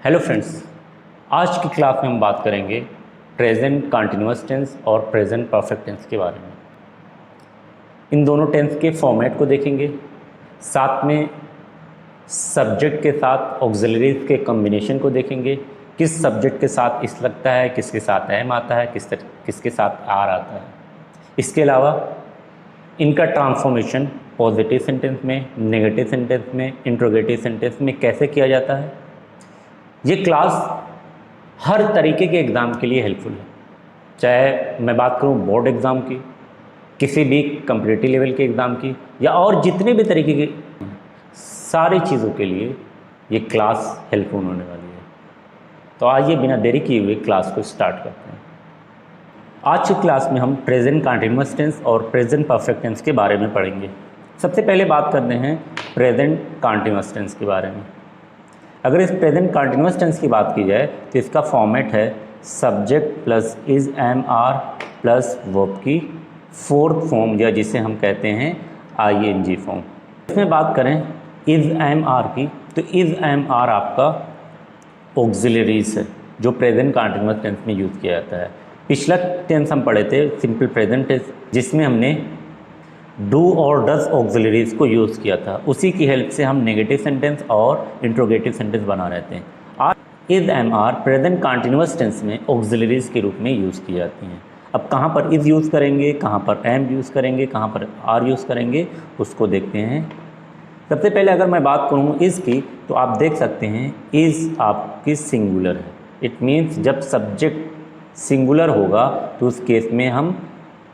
Hello friends, आज की class में हम बात करेंगे प्रेजेंट कंटिन्यूअस टेंस और प्रेजेंट परफेक्ट टेंस के बारे में। इन दोनों टेंस के फॉर्मेट को देखेंगे, साथ में सब्जेक्ट के साथ ऑक्सिलरीज के कॉम्बिनेशन को देखेंगे। किस सब्जेक्ट के साथ इस लगता है, किसके साथ एम आता है, किसके साथ आर आता है। इसके अलावा इनका ट्रांसफॉर्मेशन पॉजिटिव सेंटेंस में, नेगेटिव सेंटेंस में, इंट्रोगेटिव सेंटेंस में कैसे किया जाता है। ये क्लास हर तरीके के एग्ज़ाम के लिए हेल्पफुल है, चाहे मैं बात करूँ बोर्ड एग्ज़ाम की, किसी भी कम्पिटिटिव लेवल के एग्ज़ाम की, या और जितने भी तरीके के सारी चीज़ों के लिए ये क्लास हेल्पफुल होने वाली है। तो आइए बिना देरी किए हुए क्लास को स्टार्ट करते हैं। आज की क्लास में हम प्रेजेंट कंटिन्यूअस टेंस और प्रेजेंट परफेक्ट टेंस के बारे में पढ़ेंगे। सबसे पहले बात करते हैं प्रेजेंट कंटिन्यूअस टेंस के बारे में। अगर इस प्रेजेंट कंटिन्यूअस टेंस की बात की जाए तो इसका फॉर्मेट है subject plus is am are plus verb की फोर्थ फॉर्म, या जिसे हम कहते हैं आईएनजी फॉर्म। इसमें बात करें इज एम आर की, तो इज एम आर आपका ऑक्सिलरीज है जो प्रेजेंट कंटिन्यूअस टेंस में यूज़ किया जाता है। पिछला टेंस हम पढ़े थे सिंपल प्रेजेंट टेंस, जिसमें हमने डू और डज ऑक्सिलरीज को यूज़ किया था। उसी की हेल्प से हम नेगेटिव सेंटेंस और इंट्रोगेटिव सेंटेंस बना रहे थे। आज is am are present continuous tense में ऑक्सिलरीज के रूप में यूज़ की जाती हैं। अब कहाँ पर इज़ यूज़ करेंगे, कहाँ पर एम यूज़ करेंगे, कहाँ पर आर यूज़ करेंगे, उसको देखते हैं। सबसे पहले अगर मैं बात करूँ इज़ की, तो आप देख सकते हैं इज़ आपकी सिंगुलर है। इट मीन्स जब सब्जेक्ट सिंगुलर होगा तो उस केस में हम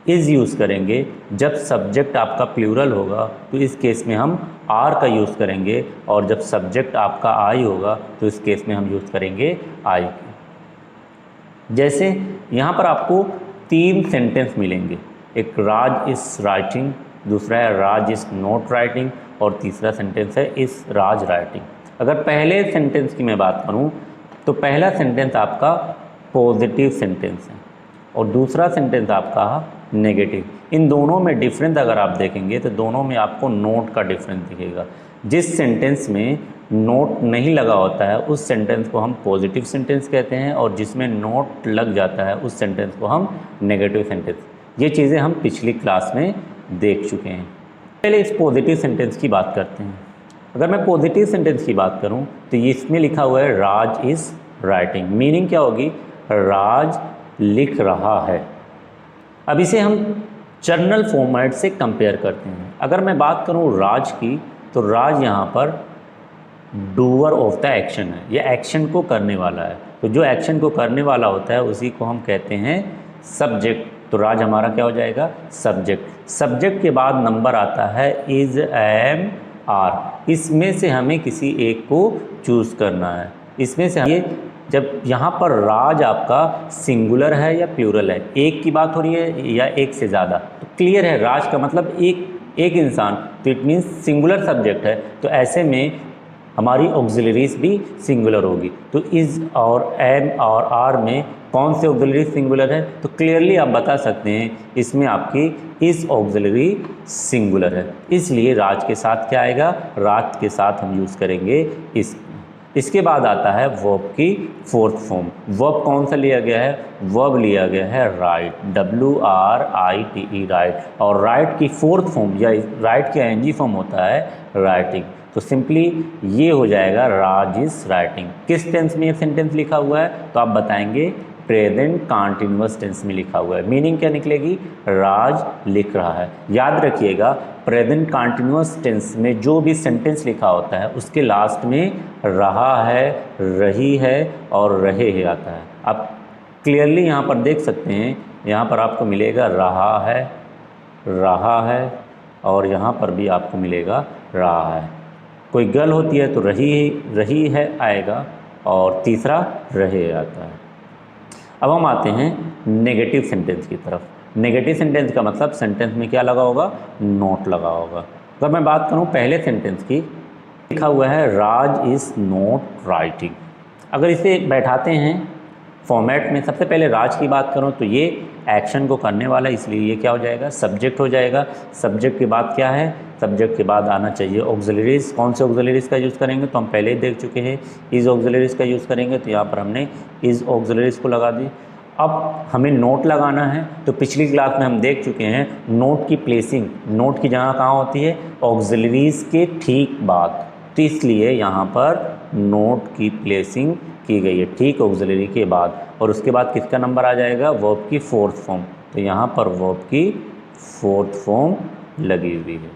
इज़ यूज़ करेंगे। जब सब्जेक्ट आपका प्लूरल होगा तो इस केस में हम आर का यूज़ करेंगे, और जब सब्जेक्ट आपका आई होगा तो इस केस में हम यूज़ करेंगे आई की। जैसे यहाँ पर आपको 3 सेंटेंस मिलेंगे, एक राज इज़ राइटिंग, दूसरा है राज इज़ नॉट राइटिंग, और तीसरा सेंटेंस है इज़ राज राइटिंग। अगर पहले सेंटेंस की मैं बात करूँ तो पहला सेंटेंस आपका पॉजिटिव सेंटेंस है और दूसरा सेंटेंस आपका नेगेटिव। इन दोनों में डिफरेंस अगर आप देखेंगे तो दोनों में आपको नोट का डिफरेंस दिखेगा। जिस सेंटेंस में नोट नहीं लगा होता है उस सेंटेंस को हम पॉजिटिव सेंटेंस कहते हैं, और जिसमें नोट लग जाता है उस सेंटेंस को हम नेगेटिव सेंटेंस। ये चीज़ें हम पिछली क्लास में देख चुके हैं। पहले इस पॉजिटिव सेंटेंस की बात करते हैं। अगर मैं पॉजिटिव सेंटेंस की बात करूँ तो इसमें लिखा हुआ है राज इज़ राइटिंग। मीनिंग क्या होगी? राज लिख रहा है। अब इसे हम जर्नल फॉर्मेट से कंपेयर करते हैं। अगर मैं बात करूं राज की, तो राज यहाँ पर डूअर ऑफ द एक्शन है, यह एक्शन को करने वाला है। तो जो एक्शन को करने वाला होता है उसी को हम कहते हैं सब्जेक्ट। तो राज हमारा क्या हो जाएगा? सब्जेक्ट। सब्जेक्ट के बाद नंबर आता है इज एम आर। इसमें से हमें किसी एक को चूज़ करना है। इसमें से हमें, जब यहाँ पर राज आपका सिंगुलर है या प्लूरल है, एक की बात हो रही है या एक से ज़्यादा, तो क्लियर है राज का मतलब एक इंसान, तो इट मीन्स सिंगुलर सब्जेक्ट है। तो ऐसे में हमारी ऑक्सिलरीज भी सिंगुलर होगी। तो इज़ और एम और आर में कौन से ऑक्सिलरी सिंगुलर है? तो क्लियरली आप बता सकते हैं इसमें आपकी इस ऑक्सिलरी सिंगुलर है, इसलिए राज के साथ क्या आएगा? राज के साथ हम यूज़ करेंगे इस। इसके बाद आता है वर्ब की फोर्थ फॉर्म। वर्ब कौन सा लिया गया है? वर्ब लिया गया है राइट, WRITE, राइट। और राइट की फोर्थ फॉर्म या राइट की ING फॉर्म होता है राइटिंग। तो सिंपली ये हो जाएगा राज इज राइटिंग। किस टेंस में ये सेंटेंस लिखा हुआ है? तो आप बताएंगे प्रेजेंट कंटिन्यूअस टेंस में लिखा हुआ है। मीनिंग क्या निकलेगी? राज लिख रहा है। याद रखिएगा प्रेजेंट कंटिन्यूअस टेंस में जो भी सेंटेंस लिखा होता है उसके लास्ट में रहा है, रही है और रहे है आता है। आप क्लियरली यहाँ पर देख सकते हैं, यहाँ पर आपको मिलेगा रहा है, और यहाँ पर भी आपको मिलेगा रहा है। कोई गर्ल होती है तो रही है आएगा, और तीसरा रहे आता है। अब हम आते हैं नेगेटिव सेंटेंस की तरफ। नेगेटिव सेंटेंस का मतलब सेंटेंस में क्या लगा होगा? नोट लगा होगा। अगर मैं बात करूं पहले सेंटेंस की, लिखा हुआ है राज इज़ नॉट राइटिंग। अगर इसे बैठाते हैं फॉर्मेट में सबसे पहले राज की बात करूं तो ये एक्शन को करने वाला, इसलिए ये क्या हो जाएगा, सब्जेक्ट हो जाएगा। सब्जेक्ट के बाद क्या है, सब्जेक्ट के बाद आना चाहिए ऑक्सिलरीज। कौन से ऑक्सिलरीज का यूज़ करेंगे तो हम पहले ही देख चुके हैं, इज ऑक्सिलरीज का यूज़ करेंगे, तो यहाँ पर हमने इज ऑक्सिलरीज को लगा दी। अब हमें नोट लगाना है, तो पिछली क्लास में हम देख चुके हैं नोट की प्लेसिंग, नोट की जगह कहाँ होती है, ऑक्सिलरीज के ठीक बाद, तो इसलिए यहाँ पर नोट की प्लेसिंग की गई है ठीक ऑक्सिलरी के बाद। और उसके बाद किसका नंबर आ जाएगा, वर्ब की फोर्थ फॉर्म, तो यहाँ पर वर्ब की फोर्थ फॉर्म लगी हुई है।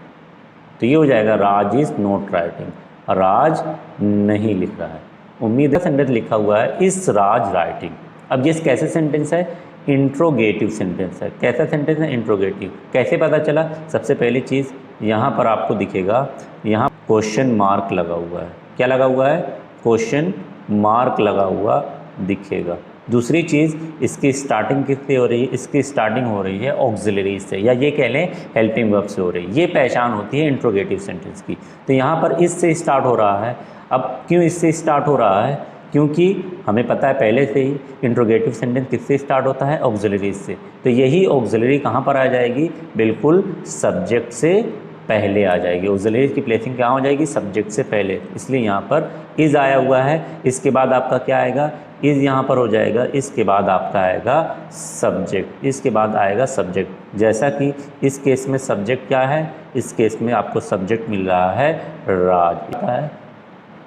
तो ये हो जाएगा राज इज नॉट राइटिंग, राज नहीं लिख रहा है। उम्मीद है सेंटेंस लिखा हुआ है इस राज राइटिंग। अब ये कैसे सेंटेंस है, इंट्रोगेटिव सेंटेंस है। कैसा सेंटेंस है, इंट्रोगेटिव। कैसे पता चला, सबसे पहली चीज़ यहाँ पर आपको दिखेगा, यहाँ क्वेश्चन मार्क लगा हुआ है। क्या लगा हुआ है, क्वेश्चन मार्क लगा हुआ दिखेगा। दूसरी चीज़, इसकी स्टार्टिंग किससे हो रही है, इसकी स्टार्टिंग हो रही है ऑक्सिलरी से, या ये कह लें हेल्पिंग वर्ब से हो रही है। ये पहचान होती है इंट्रोगेटिव सेंटेंस की। तो यहाँ पर इससे स्टार्ट हो रहा है। अब क्यों इससे स्टार्ट हो रहा है, क्योंकि हमें पता है पहले से ही इंट्रोगेटिव सेंटेंस किससे स्टार्ट होता है, ऑक्सिलरी से। तो यही ऑक्सिलरी कहाँ पर आ जाएगी, बिल्कुल सब्जेक्ट से पहले आ जाएगी। ऑक्सिलरी की प्लेसिंग क्या हो जाएगी, सब्जेक्ट से पहले, इसलिए यहाँ पर इज़ आया हुआ है। इसके बाद आपका क्या आएगा, इज़ यहाँ पर हो जाएगा, इसके बाद आपका आएगा सब्जेक्ट, इसके बाद आएगा सब्जेक्ट। जैसा कि इस केस में सब्जेक्ट क्या है, इस केस में आपको सब्जेक्ट मिल रहा है राज है।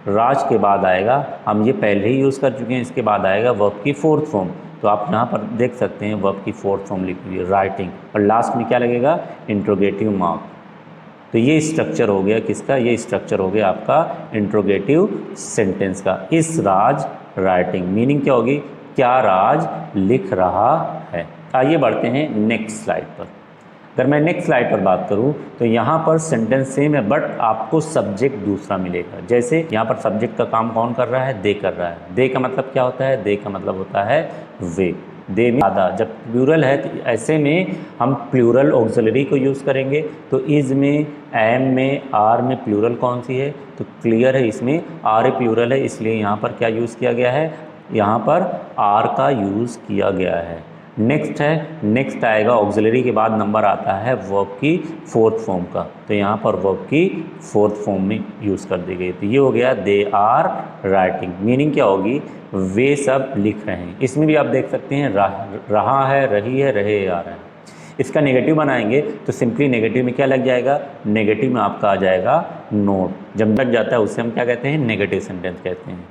राज के बाद आएगा, हम ये पहले ही यूज़ कर चुके हैं, इसके बाद आएगा वर्ब की फोर्थ फॉर्म। तो आप यहाँ पर देख सकते हैं वर्ब की फोर्थ फॉर्म लिखी हुई है राइटिंग, और लास्ट में क्या लगेगा, इंट्रोगेटिव मार्क। तो ये स्ट्रक्चर हो गया किसका, ये स्ट्रक्चर हो गया आपका इंट्रोगेटिव सेंटेंस का। इस राज राइटिंग, मीनिंग क्या होगी, क्या राज लिख रहा है। आइए बढ़ते हैं नेक्स्ट स्लाइड पर। अगर मैं नेक्स्ट स्लाइड पर बात करूं तो यहाँ पर सेंटेंस सेम है, बट आपको सब्जेक्ट दूसरा मिलेगा। जैसे यहाँ पर सब्जेक्ट का काम कौन कर रहा है, दे कर रहा है। दे का मतलब क्या होता है, दे का मतलब होता है वे। दे में आधा, जब प्लूरल है तो ऐसे में हम प्लूरल ऑक्सिलरी को यूज़ करेंगे। तो इज़ में, एम में, आर में प्लूरल कौन सी है, तो क्लियर है इसमें आर ए प्लूरल है, इसलिए यहाँ पर क्या यूज़ किया गया है, यहाँ पर आर का यूज़ किया गया है। नेक्स्ट है, नेक्स्ट आएगा ऑक्सिलरी के बाद नंबर आता है वर्ब की फोर्थ फॉर्म का, तो यहाँ पर वर्ब की फोर्थ फॉर्म में यूज़ कर दी गई। तो ये हो गया दे आर राइटिंग, मीनिंग क्या होगी, वे सब लिख रहे हैं। इसमें भी आप देख सकते हैं रहा है, रही है, रहे आ रहा है। इसका नेगेटिव बनाएंगे तो सिंपली नेगेटिव में क्या लग जाएगा, नेगेटिव में आपका आ जाएगा नोट। जब लग जाता है उससे हम क्या कहते हैं, नेगेटिव सेंटेंस कहते हैं।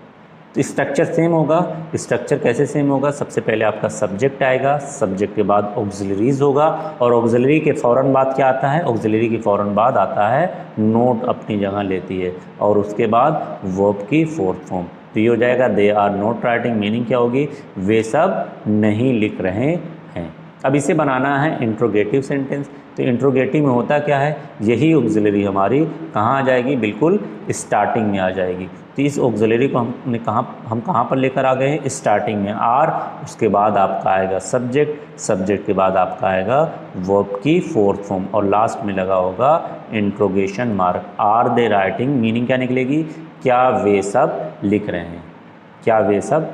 तो स्ट्रक्चर सेम होगा। स्ट्रक्चर कैसे सेम होगा, सबसे पहले आपका सब्जेक्ट आएगा, सब्जेक्ट के बाद ऑक्सिलरीज होगा, और ऑक्सिलरी के फ़ौरन बाद क्या आता है, ऑक्सिलरी के फ़ौरन बाद आता है नोट अपनी जगह लेती है, और उसके बाद वर्ब की फोर्थ फॉर्म। तो ये हो जाएगा they are not writing, meaning क्या होगी, वे सब नहीं लिख रहे हैं। अब इसे बनाना है इंट्रोगेटिव सेंटेंस। तो इंट्रोगेटिव में होता क्या है, यही ऑक्सिलरी हमारी कहाँ आ जाएगी, बिल्कुल स्टार्टिंग में आ जाएगी। तो इस ऑक्सिलरी को हम कहाँ पर लेकर आ गए हैं, स्टार्टिंग में आर, उसके बाद आपका आएगा सब्जेक्ट, सब्जेक्ट के बाद आपका आएगा वर्ब की फोर्थ फॉर्म, और लास्ट में लगा होगा interrogation mark. Are they writing, meaning क्या निकलेगी, क्या वे सब लिख रहे हैं, क्या वे सब